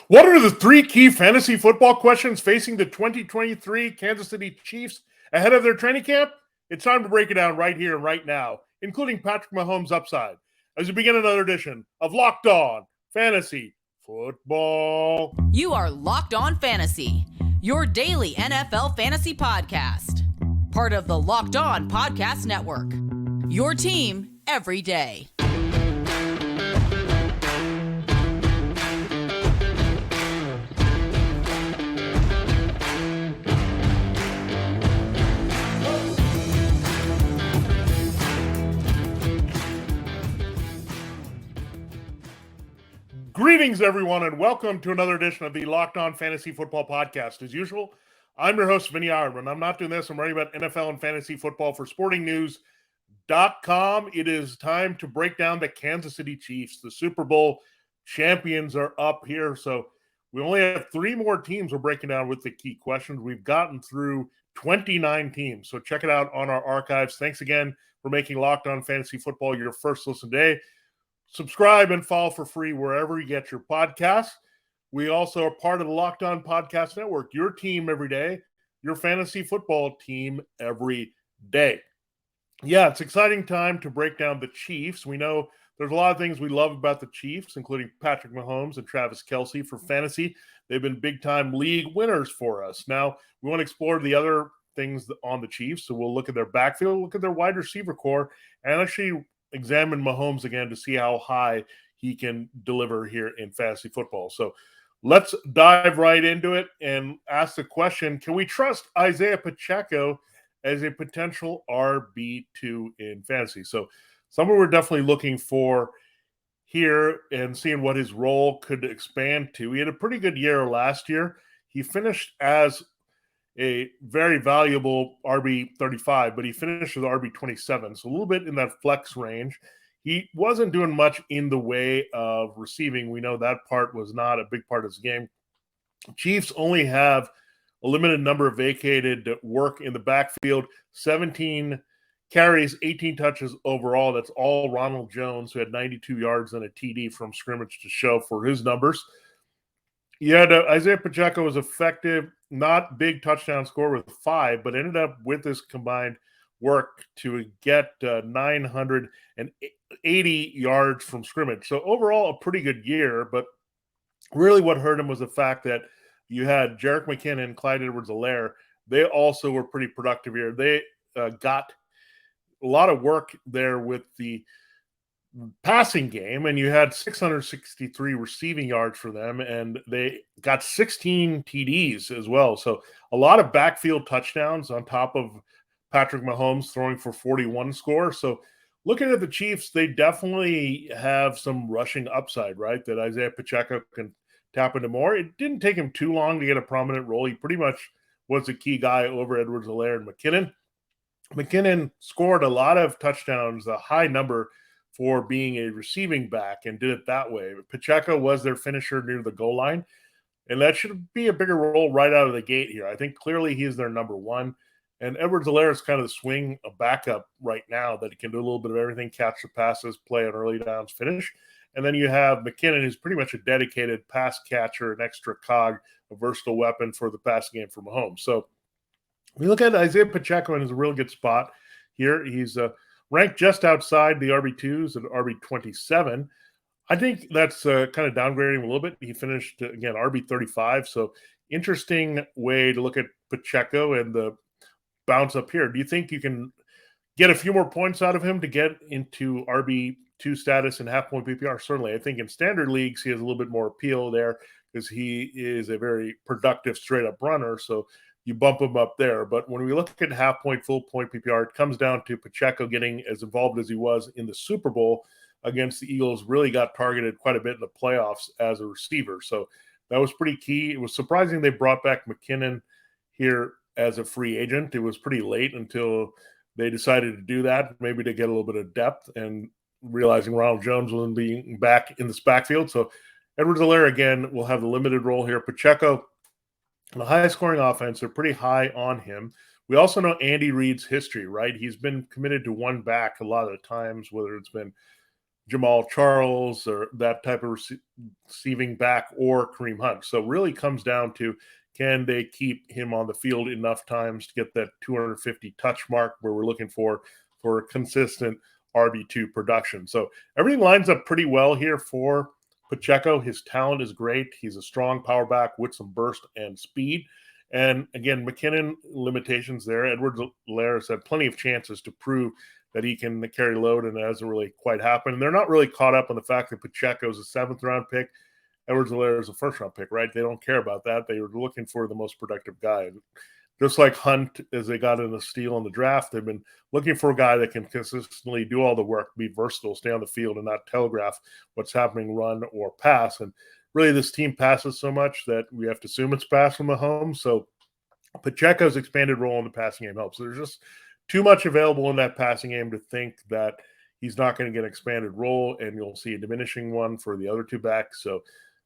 What are the three key fantasy football questions facing the 2023 Kansas City Chiefs ahead of their training camp? It's time to break it down right here and right now, including Patrick Mahomes' upside, as we begin another edition of Locked On Fantasy Football. You are Locked On Fantasy, your daily NFL fantasy podcast. Part of the Locked On Podcast Network, your team every day. Greetings, everyone, and welcome to another edition of the Locked On Fantasy Football Podcast. As usual, I'm your host, Vinnie Iyer, and I'm not doing this. I'm writing about NFL and fantasy football for sportingnews.com. It is time to break down the Kansas City Chiefs. The Super Bowl champions are up here, so we only have three more teams we're breaking down with the key questions. We've gotten through 29 teams, so check it out on our archives. Thanks again for making Locked On Fantasy Football your first listen today. Subscribe and follow for free wherever you get your podcasts. We also are part of the Locked On Podcast Network, your team every day, your fantasy football team every day. Yeah, it's an exciting time to break down the Chiefs. We know there's a lot of things we love about the Chiefs, including Patrick Mahomes and Travis Kelce for fantasy. They've been big-time league winners for us. Now, we want to explore the other things on the Chiefs, so we'll look at their backfield, look at their wide receiver core, and actually examine Mahomes again to see how high he can deliver here in fantasy football. So let's dive right into it and ask the question, can we trust Isiah Pacheco as a potential RB2 in fantasy? So someone we're definitely looking for here and seeing what his role could expand to. He had a pretty good year last year. He finished as a very valuable RB35, but he finished with RB27, so a little bit in that flex range. He wasn't doing much in the way of receiving. We know that part was not a big part of his game. Chiefs only have a limited number of vacated work in the backfield, 17 carries, 18 touches overall. That's all Ronald Jones, who had 92 yards and a TD from scrimmage to show for his numbers. Yeah, Isiah Pacheco was effective, not big touchdown score with 5, but ended up with this combined work to get 980 yards from scrimmage. So overall, a pretty good year, but really what hurt him was the fact that you had Jerick McKinnon, Clyde Edwards-Helaire. They also were pretty productive here. They got a lot of work there with the passing game, and you had 663 receiving yards for them, and they got 16 TDs as well. So a lot of backfield touchdowns on top of Patrick Mahomes throwing for 41 score. So looking at the Chiefs, they definitely have some rushing upside, right? That Isiah Pacheco can tap into more. It didn't take him too long to get a prominent role. He pretty much was a key guy over Edwards-Helaire and McKinnon. McKinnon scored a lot of touchdowns, a high number for being a receiving back, and did it that way. Pacheco was their finisher near the goal line, and that should be a bigger role right out of the gate here. I think clearly he is their number one, and Edwards-Helaire is kind of the swing a backup right now that he can do a little bit of everything, catch the passes, play on early downs, finish. And then you have McKinnon, who's pretty much a dedicated pass catcher, an extra cog, a versatile weapon for the passing game for Mahomes. So we look at Isiah Pacheco in his real good spot here. He's ranked just outside the RB2s at RB27. I think that's kind of downgrading him a little bit. He finished, again, RB35. So interesting way to look at Pacheco and the bounce up here. Do you think you can get a few more points out of him to get into RB2 status in half-point PPR? Certainly. I think in standard leagues, he has a little bit more appeal there because he is a very productive straight-up runner. So you bump him up there. But when we look at half point, full point PPR, it comes down to Pacheco getting as involved as he was in the Super Bowl against the Eagles, really got targeted quite a bit in the playoffs as a receiver. So that was pretty key. It was surprising they brought back McKinnon here as a free agent. It was pretty late until they decided to do that, maybe to get a little bit of depth and realizing Ronald Jones wasn't being back in this backfield. So Edwards-Helaire, again, will have the limited role here. Pacheco, the highest scoring offense, they're pretty high on him. We also know Andy Reid's history, right? He's been committed to one back a lot of the times, whether it's been Jamal Charles or that type of receiving back or Kareem Hunt. So really comes down to, can they keep him on the field enough times to get that 250 touch mark where we're looking for consistent RB2 production. So everything lines up pretty well here for Pacheco. His talent is great. He's a strong power back with some burst and speed. And again, McKinnon limitations there. Edwards-Helaire has had plenty of chances to prove that he can carry load, and it hasn't really quite happened. And they're not really caught up on the fact that Pacheco is a 7th-round pick. Edwards-Helaire is a 1st-round pick, right? They don't care about that. They were looking for the most productive guy. And just like Hunt, as they got in the steal in the draft, they've been looking for a guy that can consistently do all the work, be versatile, stay on the field, and not telegraph what's happening, run or pass. And really, this team passes so much that we have to assume it's pass from Mahomes. So Pacheco's expanded role in the passing game helps. There's just too much available in that passing game to think that he's not going to get an expanded role, and you'll see a diminishing one for the other two backs. So,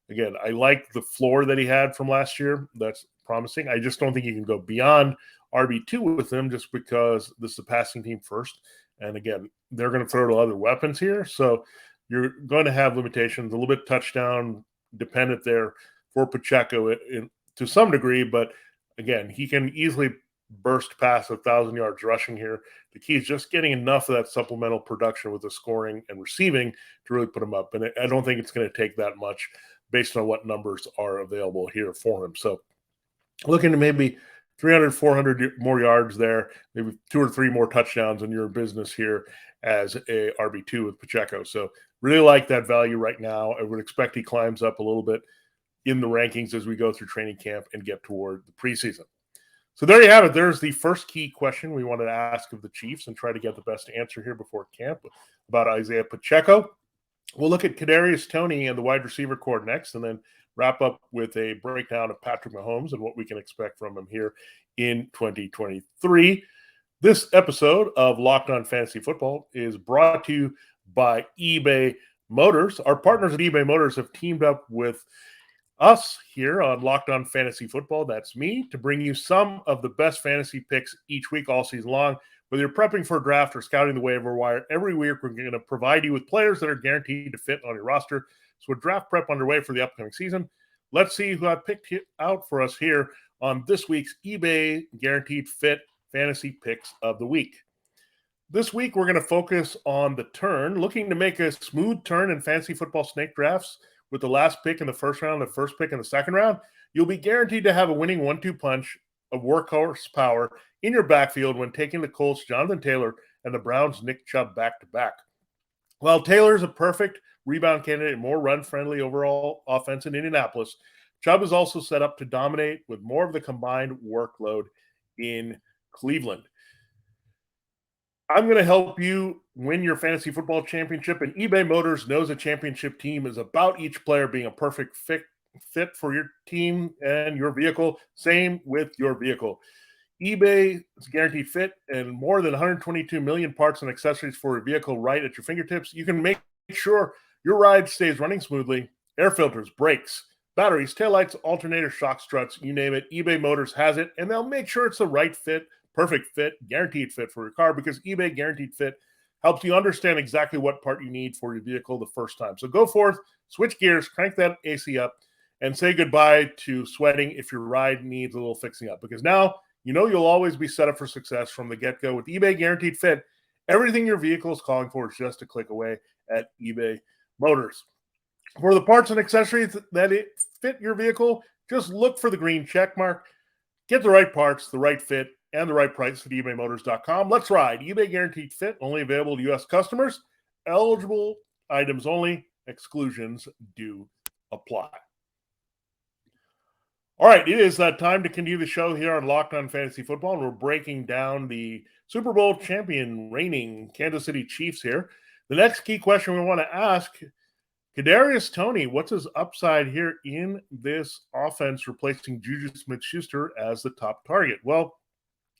again, I like the floor that he had from last year. That's promising. I just don't think you can go beyond RB2 with him just because this is a passing team first. And, again, they're going to throw to other weapons here. So you're going to have limitations, a little bit touchdown dependent there for Pacheco to some degree. But, again, he can easily burst past 1,000 yards rushing here. The key is just getting enough of that supplemental production with the scoring and receiving to really put him up. And I don't think it's going to take that much based on what numbers are available here for him. So looking to maybe 300, 400 more yards there, maybe 2 or 3 more touchdowns in your business here as a RB2 with Pacheco. So really like that value right now. I would expect he climbs up a little bit in the rankings as we go through training camp and get toward the preseason. So there you have it. There's the first key question we wanted to ask of the Chiefs and try to get the best answer here before camp about Isiah Pacheco. We'll look at Kadarius Toney and the wide receiver core next, and then wrap up with a breakdown of Patrick Mahomes and what we can expect from him here in 2023. This episode of Locked On Fantasy Football is brought to you by eBay Motors. Our partners at eBay Motors have teamed up with us here on Locked On Fantasy Football, that's me, to bring you some of the best fantasy picks each week all season long. Whether you're prepping for a draft or scouting the waiver wire, every week we're going to provide you with players that are guaranteed to fit on your roster. So with draft prep underway for the upcoming season, let's see who I picked out for us here on this week's eBay Guaranteed Fit Fantasy Picks of the Week. This week we're going to focus on the turn, looking to make a smooth turn in fantasy football snake drafts. With the last pick in the first round, the first pick in the second round, you'll be guaranteed to have a winning 1-2 punch of workhorse power in your backfield when taking the Colts' Jonathan Taylor and the Browns' Nick Chubb back-to-back. While Taylor is a perfect rebound candidate and more run-friendly overall offense in Indianapolis, Chubb is also set up to dominate with more of the combined workload in Cleveland. I'm going to help you win your fantasy football championship, and eBay Motors knows a championship team is about each player being a perfect fit for your team and your vehicle. Same with your vehicle. eBay is guaranteed fit and more than 122 million parts and accessories for your vehicle right at your fingertips. You can make sure your ride stays running smoothly. Air filters, brakes, batteries, taillights, alternator, shock struts, you name it. eBay Motors has it, and they'll make sure it's the right fit. Perfect fit, guaranteed fit for your car, because eBay Guaranteed Fit helps you understand exactly what part you need for your vehicle the first time. So go forth, switch gears, crank that AC up, and say goodbye to sweating if your ride needs a little fixing up. Because now you know you'll always be set up for success from the get-go. With eBay Guaranteed Fit, everything your vehicle is calling for is just a click away at eBay Motors. For the parts and accessories that fit your vehicle, just look for the green check mark. Get the right parts, the right fit, and the right price at ebaymotors.com. Let's ride. eBay Guaranteed Fit, only available to U.S. customers. Eligible items only. Exclusions do apply. All right, it is time to continue the show here on Locked On Fantasy Football, and we're breaking down the Super Bowl champion reigning Kansas City Chiefs here. The next key question we want to ask, Kadarius Toney, what's his upside here in this offense replacing Juju Smith-Schuster as the top target? Well,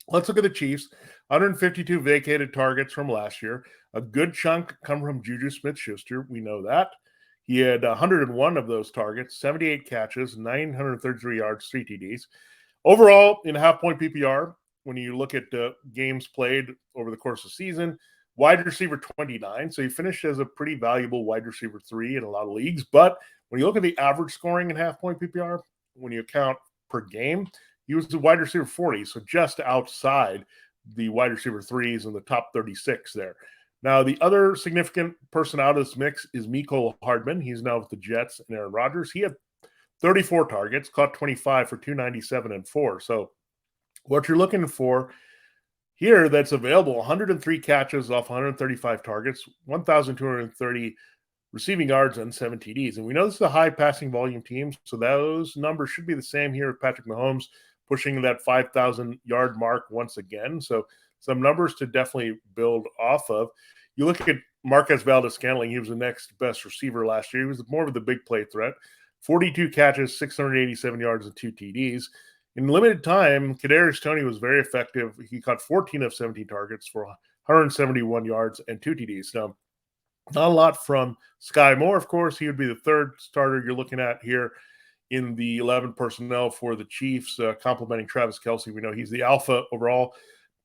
let's look at the Chiefs. 152 vacated targets from last year. A good chunk come from Juju Smith-Schuster. We know that. He had 101 of those targets, 78 catches, 933 yards, 3 TDs. Overall, in half-point PPR, when you look at games played over the course of the season, wide receiver 29. So he finished as a pretty valuable wide receiver 3 in a lot of leagues. But when you look at the average scoring in half-point PPR, when you account per game, he was the wide receiver 40, so just outside the wide receiver 3s in the top 36 there. Now, the other significant person out of this mix is Mecole Hardman. He's now with the Jets and Aaron Rodgers. He had 34 targets, caught 25 for 297 and 4. So what you're looking for here that's available, 103 catches off 135 targets, 1,230 receiving yards and 7 TDs. And we know this is a high passing volume team, so those numbers should be the same here with Patrick Mahomes pushing that 5,000 yard mark once again. So some numbers to definitely build off of. You look at Marquez Valdes-Scantling, he was the next best receiver last year. He was more of the big play threat. 42 catches, 687 yards, and 2 TDs. In limited time, Kadarius Toney was very effective. He caught 14 of 17 targets for 171 yards and 2 TDs. Now, not a lot from Sky Moore, of course. He would be the third starter you're looking at here in the 11 personnel for the Chiefs, complementing Travis Kelce. We know he's the alpha overall.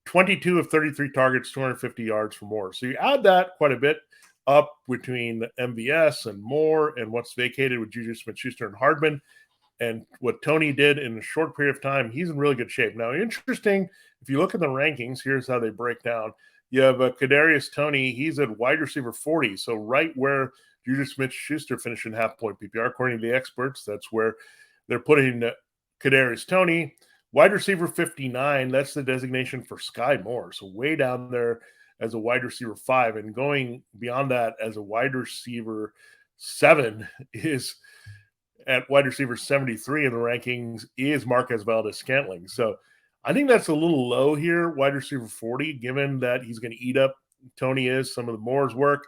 22 of 33 targets, 250 yards for Moore. So you add that quite a bit up between MVS and Moore and what's vacated with Juju Smith-Schuster and Hardman and what Toney did in a short period of time. He's in really good shape. Now, interesting, if you look at the rankings, here's how they break down. You have Kadarius Toney. He's at wide receiver 40, so right where Juju Smith-Schuster finished in half-point PPR. According to the experts, that's where they're putting Kadarius Toney. Wide receiver 59, that's the designation for Sky Moore. So way down there as a wide receiver 5. And going beyond that as a wide receiver 7 is at wide receiver 73 in the rankings is Marquez Valdes-Scantling. So I think that's a little low here, wide receiver 40, given that he's going to eat up Toney is some of the Moore's work.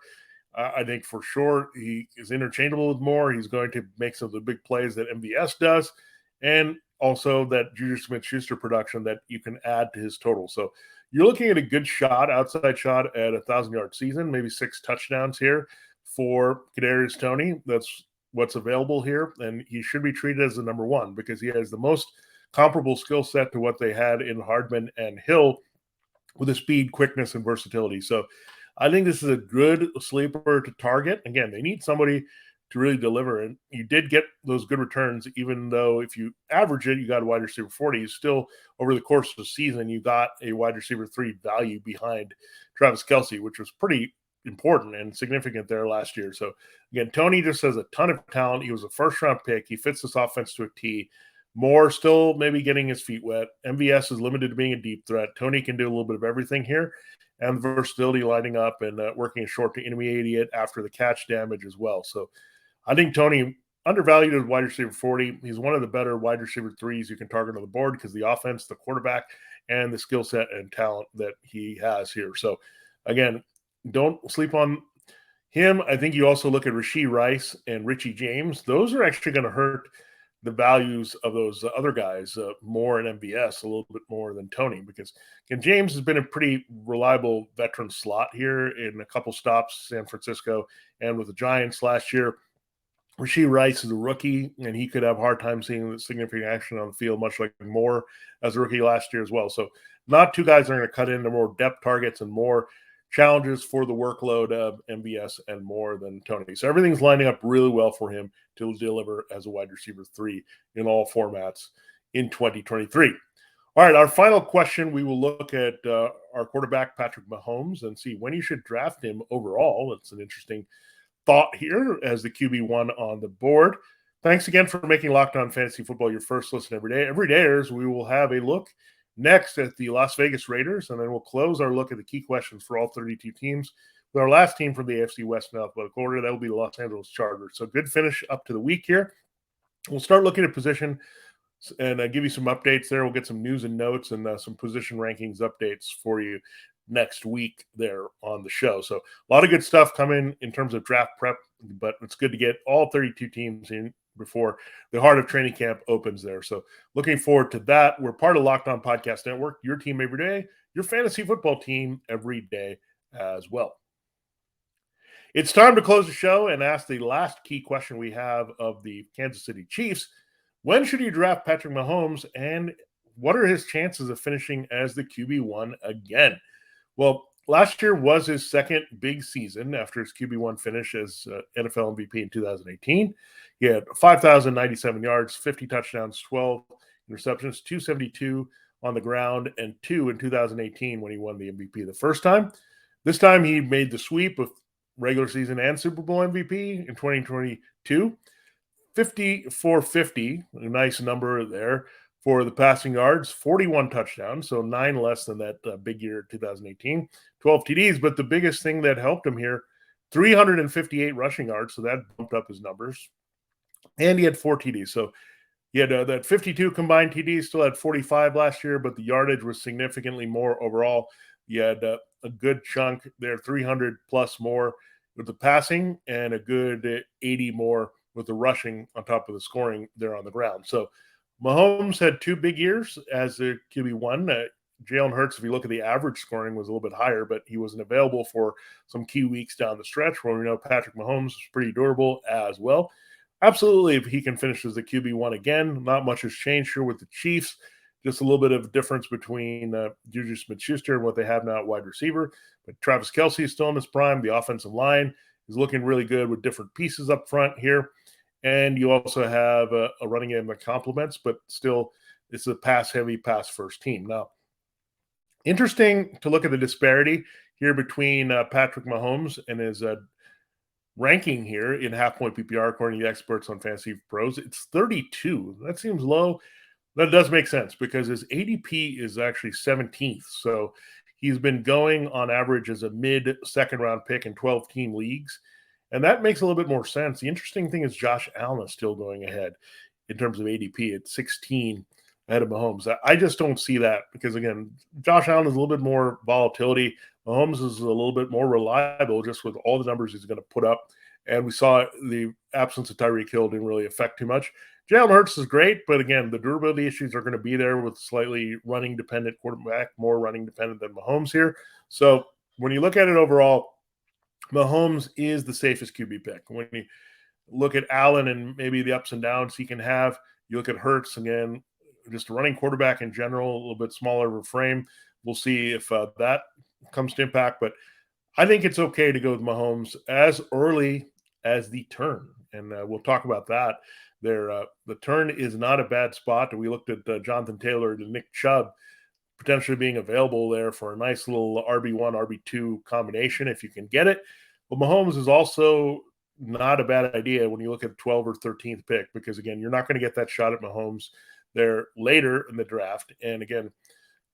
I think for sure he is interchangeable with Moore. He's going to make some of the big plays that MVS does, and also that Juju Smith-Schuster production that you can add to his total. So you're looking at a good shot, outside shot at a 1,000-yard season, maybe 6 touchdowns here for Kadarius Toney. That's what's available here, and he should be treated as the number 1 because he has the most comparable skill set to what they had in Hardman and Hill with the speed, quickness, and versatility. So I think this is a good sleeper to target. Again, they need somebody to really deliver. And you did get those good returns, even though if you average it, you got a wide receiver 40. You still, over the course of the season, you got a wide receiver 3 value behind Travis Kelce, which was pretty important and significant there last year. So again, Toney just has a ton of talent. He was a first-round pick. He fits this offense to a T. Moore still maybe getting his feet wet. MVS is limited to being a deep threat. Toney can do a little bit of everything here, and the versatility lighting up and working short to intermediate after the catch damage as well. So I think Toney undervalued as wide receiver 40. He's one of the better wide receiver 3s you can target on the board because the offense, the quarterback, and the skill set and talent that he has here. So again, don't sleep on him. I think you also look at Rashee Rice and Richie James. Those are actually going to hurt the values of those other guys, Moore and MVS, a little bit more than Toney, because again, James has been a pretty reliable veteran slot here in a couple stops, San Francisco and with the Giants last year. Rashee Rice is a rookie, and he could have a hard time seeing significant action on the field, much like Moore as a rookie last year as well. So not two guys that are going to cut into more depth targets and more challenges for the workload of MVS and more than Toney. So everything's lining up really well for him to deliver as a wide receiver 3 in all formats in 2023. All right, our final question, we will look at our quarterback, Patrick Mahomes, and see when you should draft him overall. It's an interesting thought here as the QB1 on the board. Thanks again for making Locked On Fantasy Football your first listen every day. Every day, we will have a look next at the Las Vegas Raiders, and then we'll close our look at the key questions for all 32 teams with our last team from the AFC West in alphabetical order. That will be the Los Angeles Chargers. So good finish up to the week here. We'll start looking at position and give you some updates there. We'll get some news and notes and some position rankings updates for you next week there on the show. So a lot of good stuff coming in terms of draft prep, but it's good to get all 32 teams in before the heart of training camp opens there. So looking forward to that. We're part of Locked On Podcast Network, your team every day, your fantasy football team every day as well. It's time to close the show and ask the last key question we have of the Kansas City Chiefs. When should you draft Patrick Mahomes, and what are his chances of finishing as the QB1 again? Well, last year was his second big season after his QB1 finish as NFL MVP in 2018. He had 5,097 yards, 50 touchdowns, 12 interceptions, 272 on the ground, and 2 in 2018 when he won the MVP the first time. This time he made the sweep of regular season and Super Bowl MVP in 2022. 54-50, a nice number there for the passing yards, 41 touchdowns, so 9 less than that big year 2018, 12 TDs. But the biggest thing that helped him here, 358 rushing yards, so that bumped up his numbers. And he had 4 TDs. So he had that 52 combined TDs, still had 45 last year, but the yardage was significantly more overall. He had a good chunk there, 300 plus more with the passing and a good 80 more with the rushing on top of the scoring there on the ground. So Mahomes had 2 big years as a QB1. Jalen Hurts, if you look at the average scoring, was a little bit higher, but he wasn't available for some key weeks down the stretch where we know Patrick Mahomes was pretty durable as well. Absolutely, if he can finish as the QB1 again, not much has changed here with the Chiefs. Just a little bit of difference between Juju Smith-Schuster and what they have now at wide receiver. But Travis Kelce is still in his prime. The offensive line is looking really good with different pieces up front here. And you also have a running game that complements, but still it's a pass-heavy, pass-first team. Now, interesting to look at the disparity here between Patrick Mahomes and his ranking here in half-point PPR, according to the experts on Fantasy Pros. It's 32. That seems low. That does make sense because his ADP is actually 17th. So he's been going on average as a mid-second round pick in 12-team leagues. And that makes a little bit more sense. The interesting thing is Josh Allen is still going ahead in terms of ADP at 16 ahead of Mahomes. I just don't see that because, again, Josh Allen is a little bit more volatility. Mahomes is a little bit more reliable just with all the numbers he's going to put up. And we saw the absence of Tyreek Hill didn't really affect too much. Jalen Hurts is great, but again, the durability issues are going to be there with slightly running-dependent quarterback, more running-dependent than Mahomes here. So when you look at it overall, Mahomes is the safest QB pick. When you look at Allen and maybe the ups and downs he can have, you look at Hurts, again, just a running quarterback in general, a little bit smaller of a frame. We'll see if that comes to impact, but I think it's okay to go with Mahomes as early as the turn, and we'll talk about that. The turn is not a bad spot. We looked at Jonathan Taylor and Nick Chubb potentially being available there for a nice little RB1, RB2 combination if you can get it. But Mahomes is also not a bad idea when you look at 12 or 13th pick because, again, you're not going to get that shot at Mahomes there later in the draft. And, again,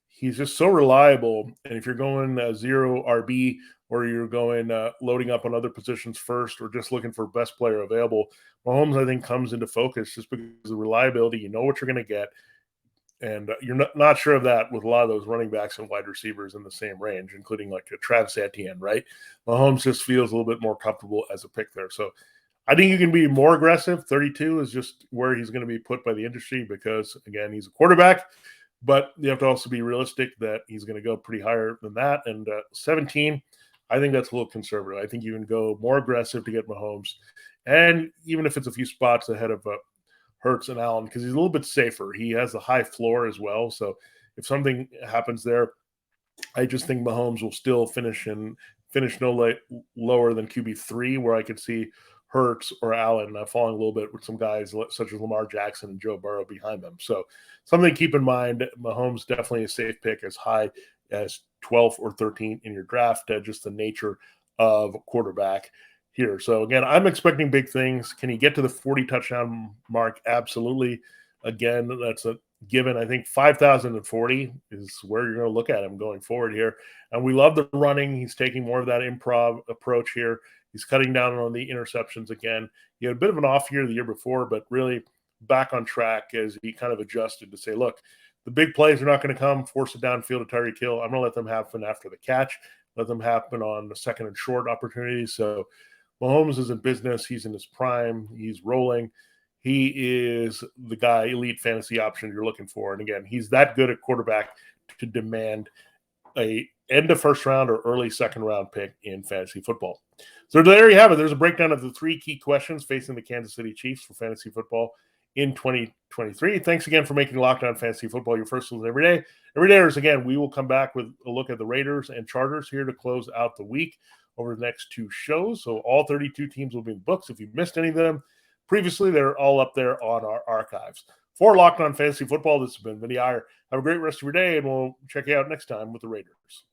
he's just so reliable. And if you're going 0 RB or you're going loading up on other positions first or just looking for best player available, Mahomes, I think, comes into focus just because of the reliability. You know what you're going to get. And you're not sure of that with a lot of those running backs and wide receivers in the same range, including like a Travis Etienne, right? Mahomes just feels a little bit more comfortable as a pick there. So I think you can be more aggressive. 32 is just where he's going to be put by the industry because, again, he's a quarterback. But you have to also be realistic that he's going to go pretty higher than that. And 17, I think that's a little conservative. I think you can go more aggressive to get Mahomes. And even if it's a few spots ahead of Hurts and Allen, because he's a little bit safer. He has a high floor as well. So if something happens there, I just think Mahomes will still finish no lower than QB3, where I could see Hurts or Allen falling a little bit with some guys such as Lamar Jackson and Joe Burrow behind them. So something to keep in mind. Mahomes definitely a safe pick as high as 12 or 13 in your draft, just the nature of quarterback here. So again, I'm expecting big things. Can he get to the 40 touchdown mark? Absolutely. Again, that's a given. I think 5,040 is where you're going to look at him going forward here. And we love the running. He's taking more of that improv approach here. He's cutting down on the interceptions again. He had a bit of an off year the year before, but really back on track as he kind of adjusted to say, look, the big plays are not going to come, force it downfield to Tyreek Hill. I'm going to let them happen after the catch, let them happen on the second and short opportunities. So Mahomes is in business. He's in his prime. He's rolling. He is the guy, elite fantasy option you're looking for. And again, he's that good at quarterback to demand a end of first round or early second round pick in fantasy football. So there you have it. There's a breakdown of the 3 key questions facing the Kansas City Chiefs for fantasy football in 2023. Thanks again for making Locked On Fantasy Football your first listen every day. Every day, again, we will come back with a look at the Raiders and Chargers here to close out the week over the next 2 shows. So all 32 teams will be in the books. If you missed any of them previously, they're all up there on our archives. For Locked On Fantasy Football, this has been Vinnie Iyer. Have a great rest of your day, and we'll check you out next time with the Raiders.